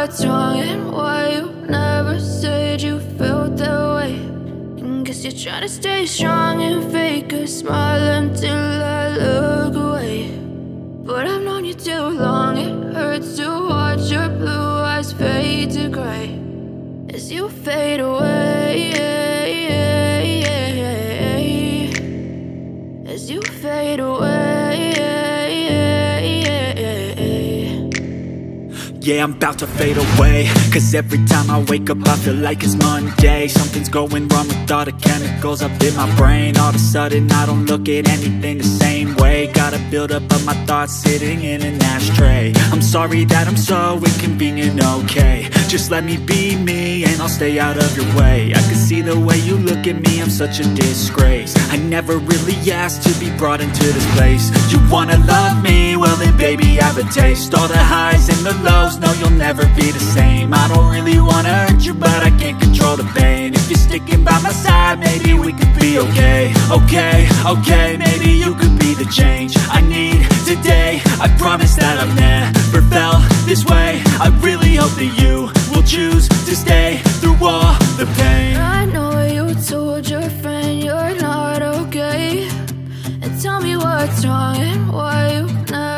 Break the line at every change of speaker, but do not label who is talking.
what's wrong and why you never said you felt that way. And guess you're trying to stay strong and fake a smile until I look away. But I've known you too long, it hurts to watch your blue eyes fade to gray as you fade away, as you fade away.
Yeah, I'm about to fade away, cause every time I wake up I feel like it's Monday. Something's going wrong with all the chemicals up in my brain. All of a sudden I don't look at anything the same way. Got a buildup of my thoughts sitting in an ashtray. I'm sorry that I'm so inconvenient, okay. Just let me be me and I'll stay out of your way. I can see the way you look at me, I'm such a disgrace. I never really asked to be brought into this place. You wanna love me? Well then baby I have a taste. All the highs and the lows, no you'll never be the same. I don't really wanna hurt you but I can't control the pain. If you're sticking by my side maybe we could be okay. Okay, maybe you could be the change I need today. I promise that I've never felt this way. I really hope that you will choose to stay through all the pain.
I know you told your friend you're not okay, and tell me what's wrong and why you never